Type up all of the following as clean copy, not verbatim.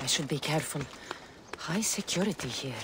I should be careful. High security here.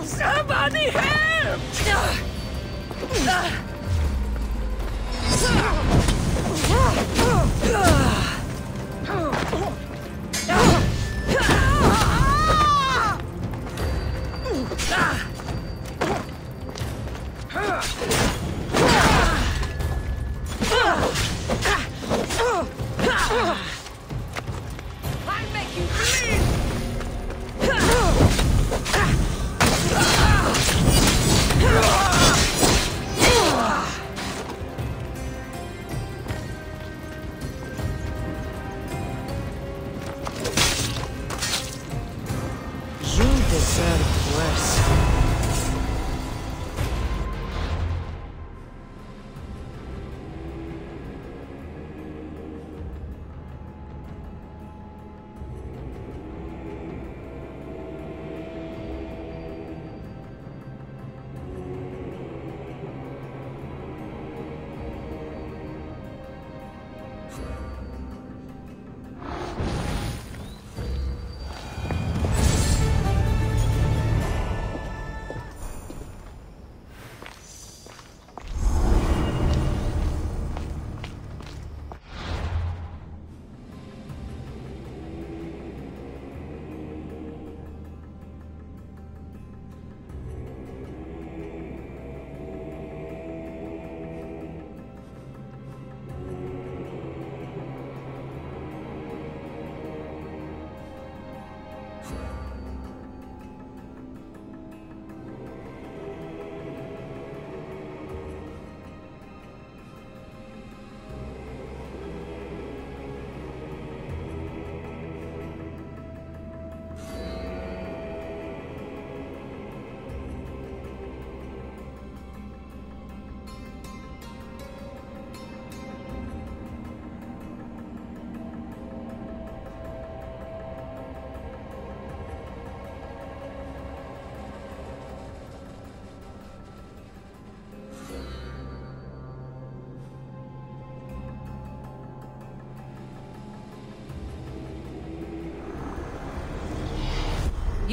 Somebody help! I'm making bleed! You deserve worse.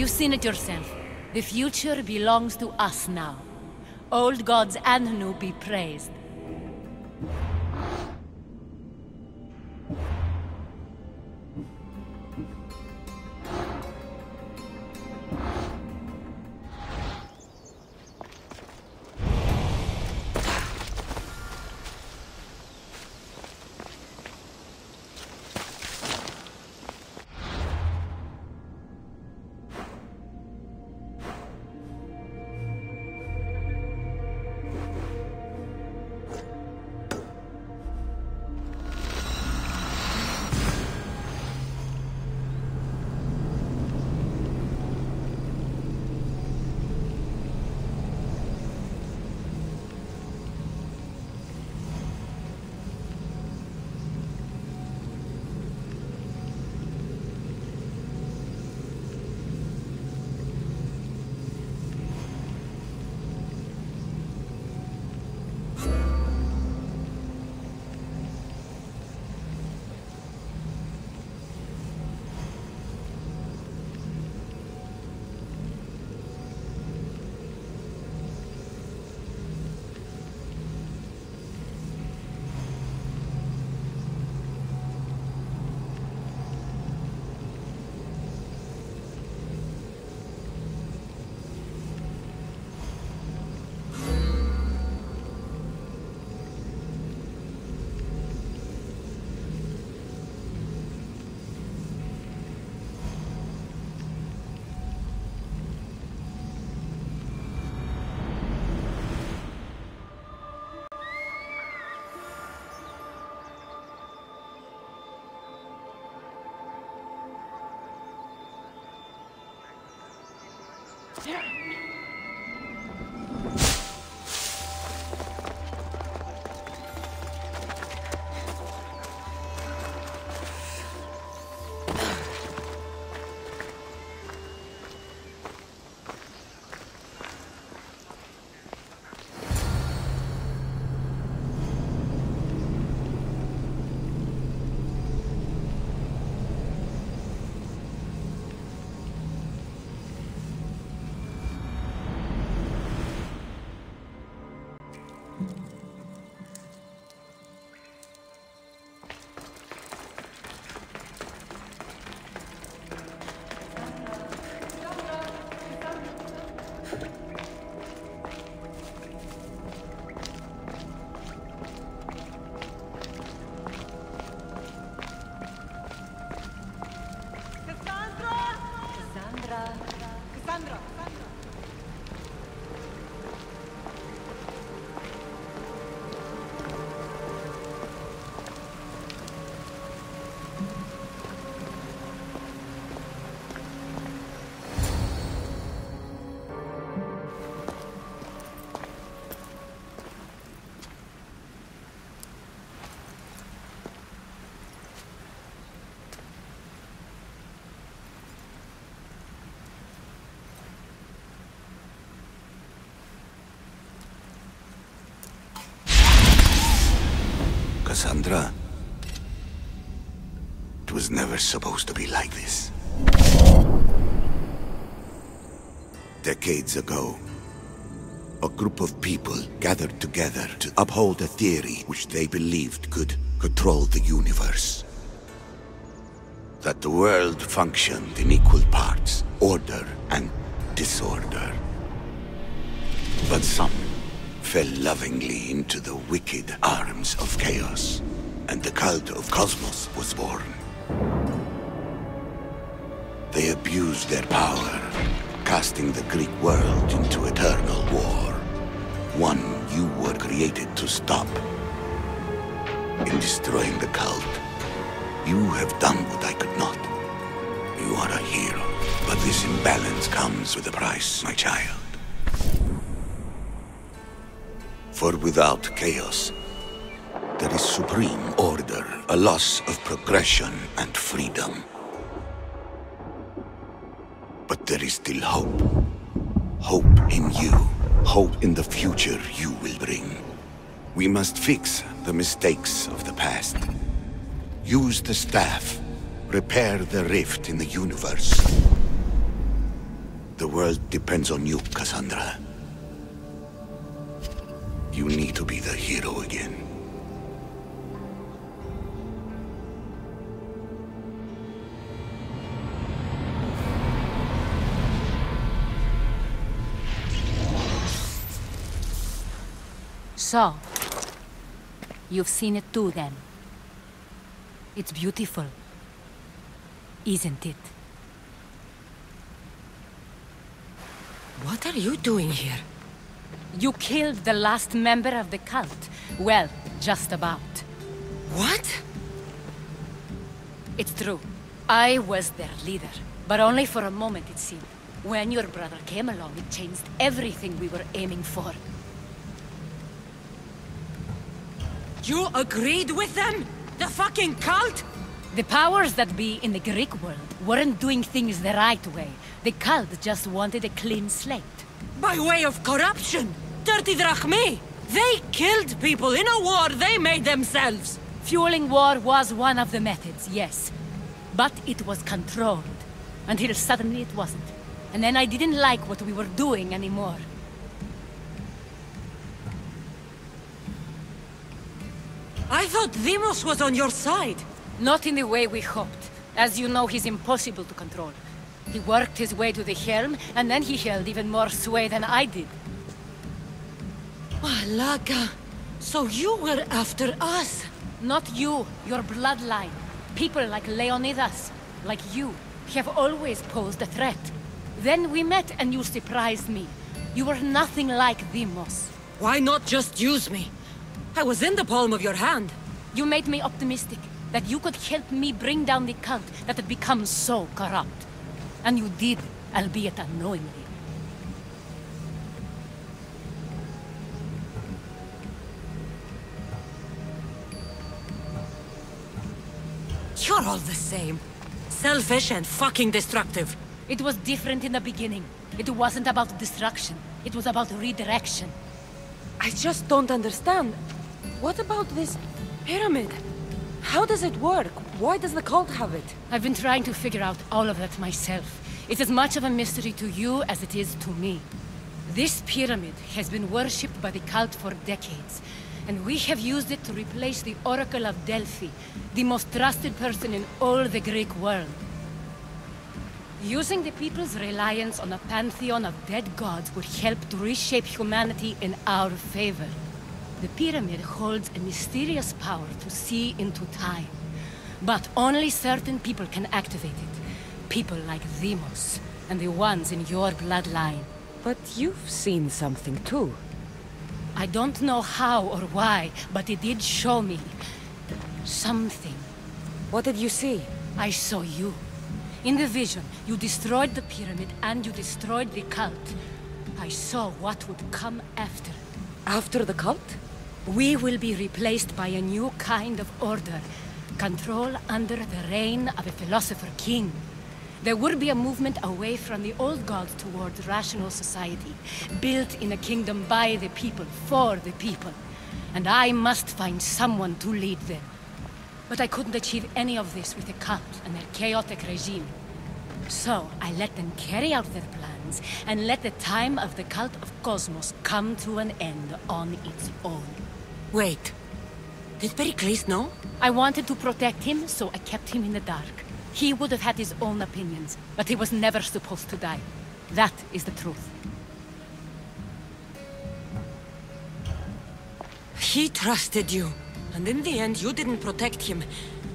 You've seen it yourself. The future belongs to us now. Old gods and new be praised. Cassandra, it was never supposed to be like this. Decades ago, a group of people gathered together to uphold a theory which they believed could control the universe. That the world functioned in equal parts, order and disorder. But some fell lovingly into the wicked arms of chaos, and the cult of Cosmos was born. They abused their power, casting the Greek world into eternal war. One you were created to stop. In destroying the cult, you have done what I could not. You are a hero, but this imbalance comes with a price, my child. For without chaos, there is supreme order, a loss of progression and freedom. But there is still hope. Hope in you. Hope in the future you will bring. We must fix the mistakes of the past. Use the staff. Repair the rift in the universe. The world depends on you, Cassandra. You need to be the hero again. So, you've seen it too then. It's beautiful, isn't it? What are you doing here? You killed the last member of the cult. Well, just about. What? It's true. I was their leader, but only for a moment it seemed. When your brother came along, it changed everything we were aiming for. You agreed with them? The fucking cult? The powers that be in the Greek world weren't doing things the right way. The cult just wanted a clean slate. By way of corruption! Dirty drachmi! They killed people in a war they made themselves! Fueling war was one of the methods, yes. But it was controlled. Until suddenly it wasn't. And then I didn't like what we were doing anymore. I thought Demos was on your side. Not in the way we hoped. As you know, he's impossible to control. He worked his way to the helm, and then he held even more sway than I did. Malaga. So you were after us? Not you, your bloodline. People like Leonidas, like you, have always posed a threat. Then we met and you surprised me. You were nothing like Demos. Why not just use me? I was in the palm of your hand. You made me optimistic that you could help me bring down the cult that had become so corrupt. And you did, albeit unknowingly. You're all the same. Selfish and fucking destructive. It was different in the beginning. It wasn't about destruction. It was about redirection. I just don't understand. What about this pyramid? How does it work? Why does the cult have it? I've been trying to figure out all of that myself. It's as much of a mystery to you as it is to me. This pyramid has been worshipped by the cult for decades, and we have used it to replace the Oracle of Delphi, the most trusted person in all the Greek world. Using the people's reliance on a pantheon of dead gods would help to reshape humanity in our favor. The pyramid holds a mysterious power to see into time. But only certain people can activate it. People like Demos, and the ones in your bloodline. But you've seen something too. I don't know how or why, but it did show me something. What did you see? I saw you. In the vision, you destroyed the pyramid and you destroyed the cult. I saw what would come after. After the cult? We will be replaced by a new kind of order. Control under the reign of a philosopher king. There would be a movement away from the old gods towards rational society, built in a kingdom by the people, for the people. And I must find someone to lead them. But I couldn't achieve any of this with the cult and their chaotic regime. So I let them carry out their plans, and let the time of the cult of Cosmos come to an end on its own. Wait. Did Pericles know? I wanted to protect him, so I kept him in the dark. He would have had his own opinions, but he was never supposed to die. That is the truth. He trusted you, and in the end you didn't protect him.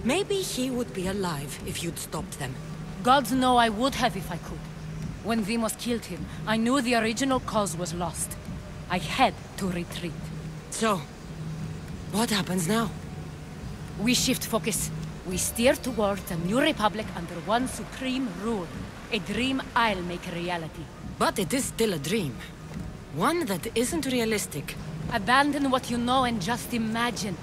Maybe he would be alive if you'd stopped them. Gods know I would have if I could. When Demos killed him, I knew the original cause was lost. I had to retreat. So, what happens now? We shift focus. We steer towards a new republic under one supreme rule. A dream I'll make a reality. But it is still a dream. One that isn't realistic. Abandon what you know and just imagine.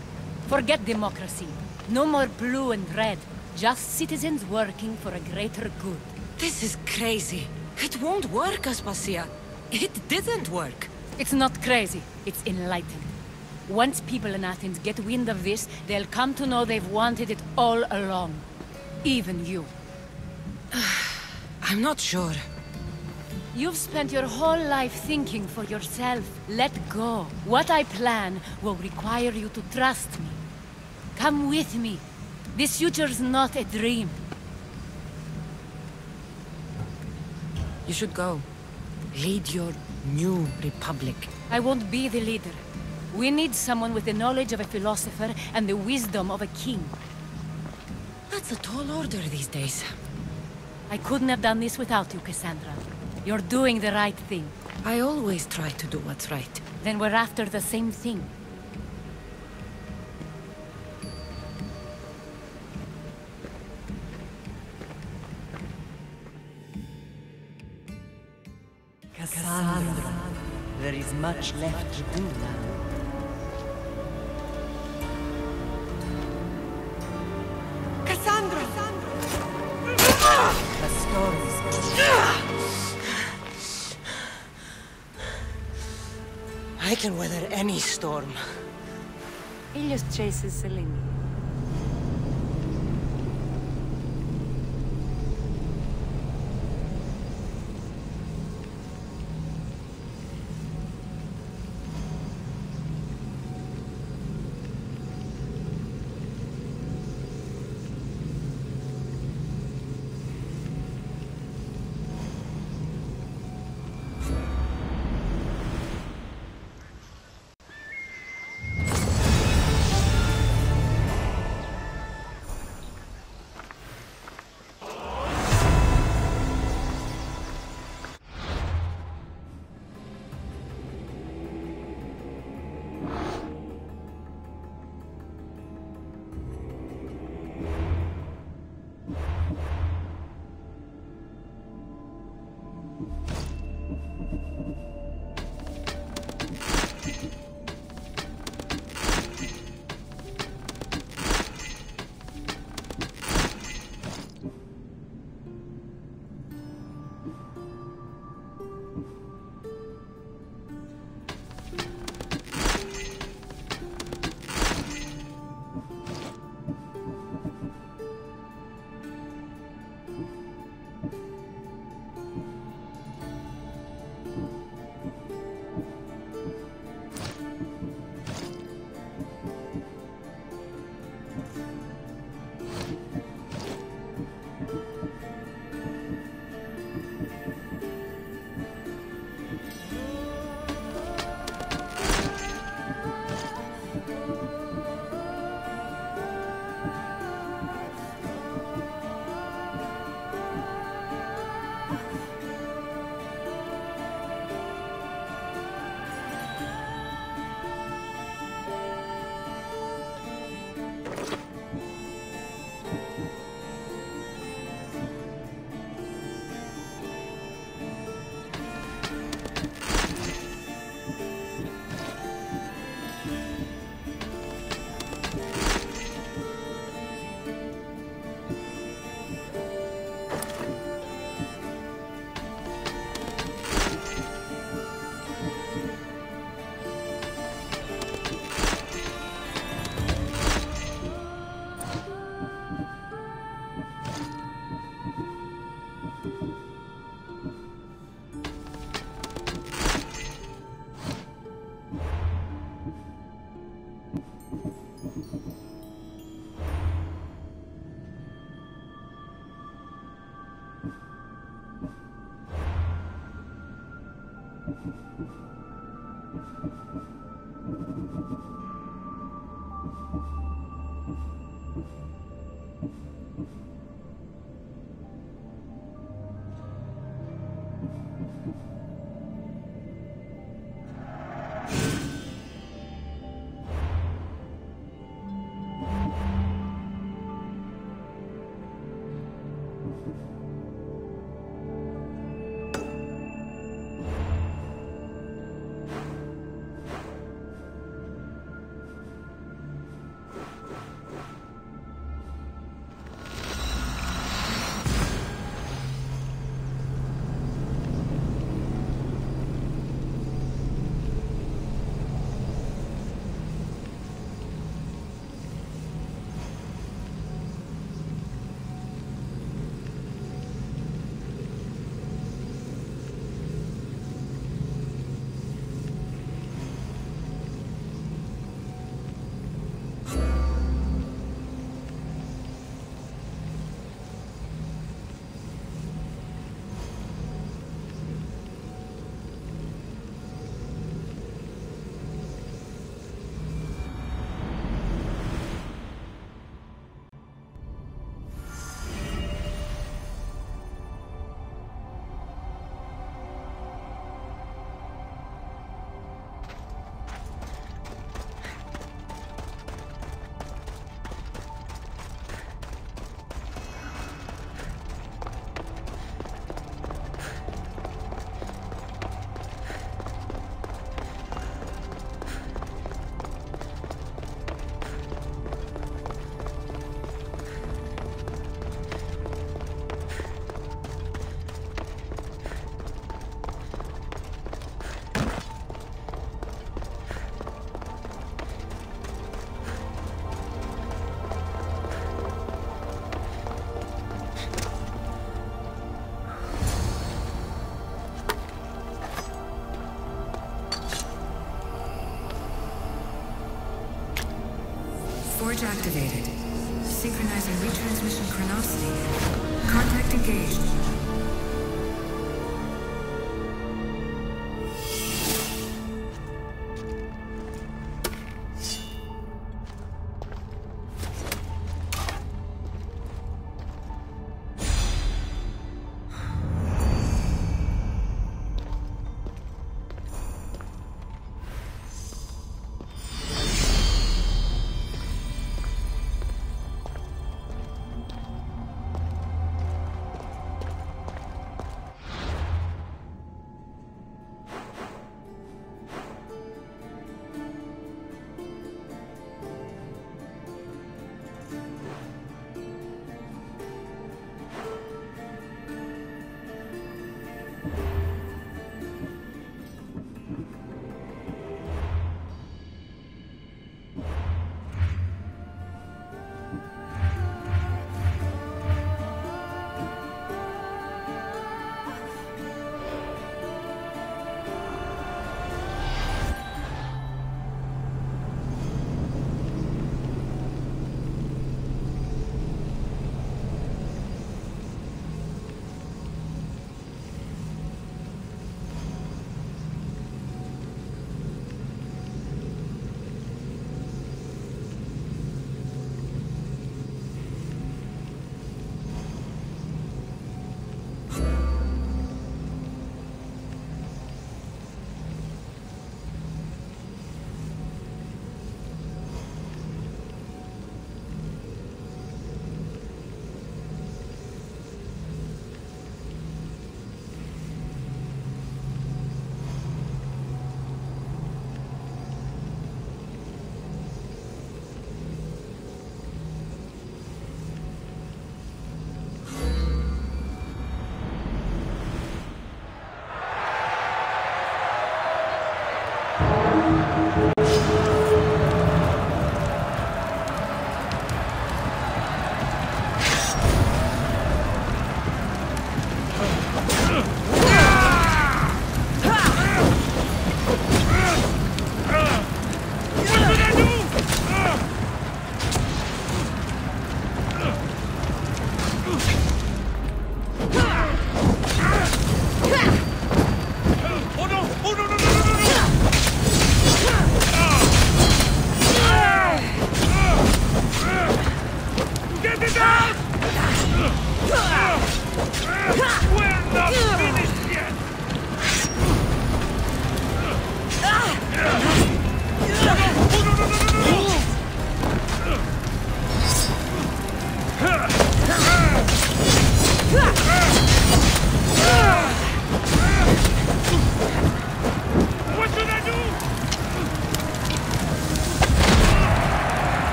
Forget democracy. No more blue and red. Just citizens working for a greater good. This is crazy. It won't work, Aspasia. It didn't work. It's not crazy. It's enlightened. Once people in Athens get wind of this, they'll come to know they've wanted it all along. Even you. I'm not sure. You've spent your whole life thinking for yourself. Let go. What I plan will require you to trust me. Come with me. This future's not a dream. You should go. Lead your new republic. I won't be the leader. We need someone with the knowledge of a philosopher and the wisdom of a king. That's a tall order these days. I couldn't have done this without you, Cassandra. You're doing the right thing. I always try to do what's right. Then we're after the same thing. Cassandra, there is much left to do now. Cassandra! The storms. I can weather any storm. Ήλιος chases Selene. Forge activated. Synchronizing retransmission chronicity. Contact engaged.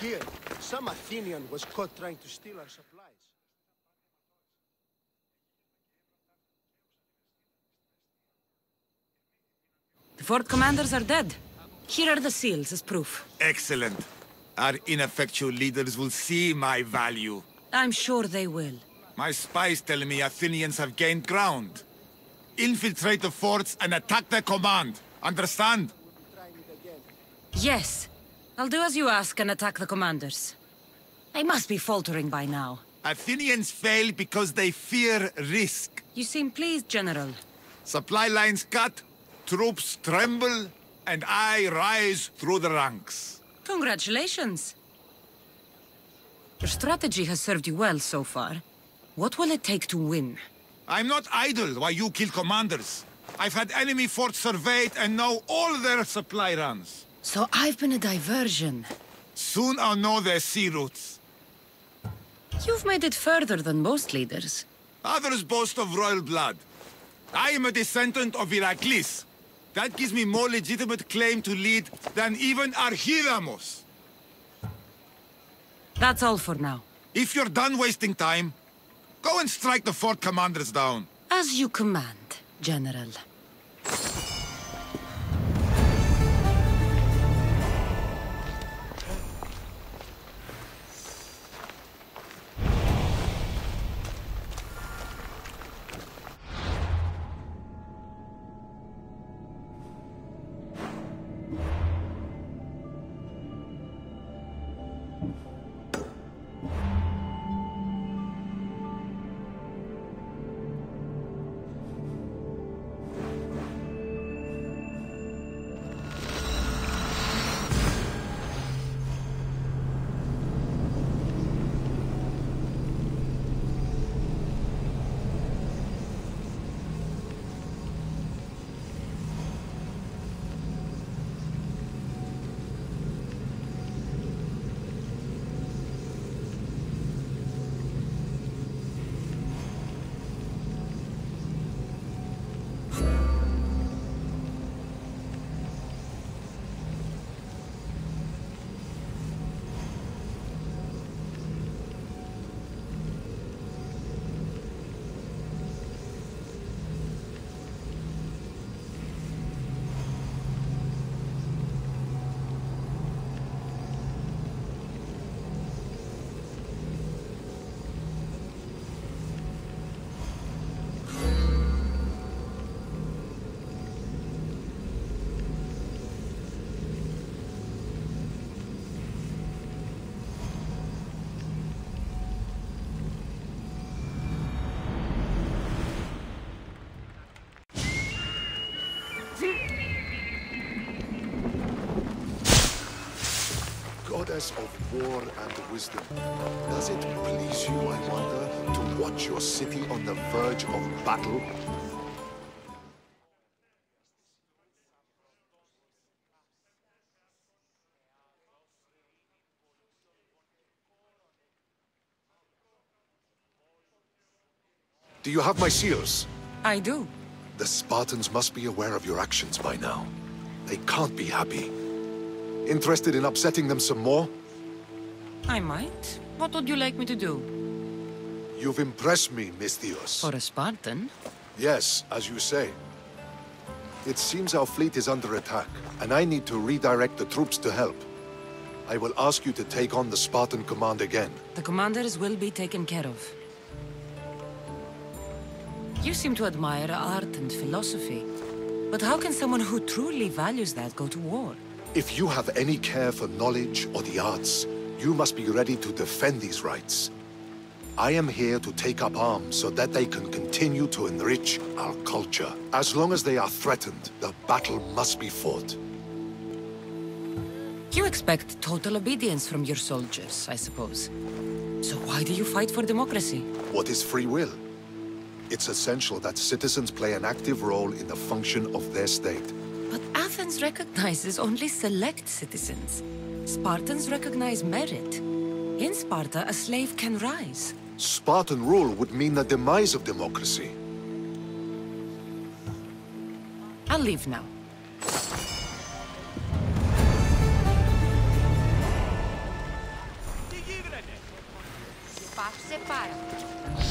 Here, some Athenian was caught trying to steal our supplies. The fort commanders are dead. Here are the seals as proof. Excellent. Our ineffectual leaders will see my value. I'm sure they will. My spies tell me Athenians have gained ground. Infiltrate the forts and attack their command. Understand? Yes. I'll do as you ask and attack the commanders. They must be faltering by now. Athenians fail because they fear risk. You seem pleased, General. Supply lines cut, troops tremble, and I rise through the ranks. Congratulations. Your strategy has served you well so far. What will it take to win? I'm not idle while you kill commanders. I've had enemy forts surveyed and know all their supply runs. So I've been a diversion. Soon I'll know their sea routes. You've made it further than most leaders. Others boast of royal blood. I am a descendant of Heracles. That gives me more legitimate claim to lead than even Archidamos. That's all for now. If you're done wasting time, go and strike the fort commanders down. As you command, General. Goddess of war and wisdom, does it please you, I wonder, to watch your city on the verge of battle? Do you have my seals? I do. The Spartans must be aware of your actions by now. They can't be happy. Interested in upsetting them some more? I might. What would you like me to do? You've impressed me, Misthios. For a Spartan? Yes, as you say. It seems our fleet is under attack, and I need to redirect the troops to help. I will ask you to take on the Spartan command again. The commanders will be taken care of. You seem to admire art and philosophy. But how can someone who truly values that go to war? If you have any care for knowledge or the arts, you must be ready to defend these rights. I am here to take up arms so that they can continue to enrich our culture. As long as they are threatened, the battle must be fought. You expect total obedience from your soldiers, I suppose. So why do you fight for democracy? What is free will? It's essential that citizens play an active role in the function of their state. But Athens recognizes only select citizens. Spartans recognize merit. In Sparta, a slave can rise. Spartan rule would mean the demise of democracy. I'll leave now. paz separa.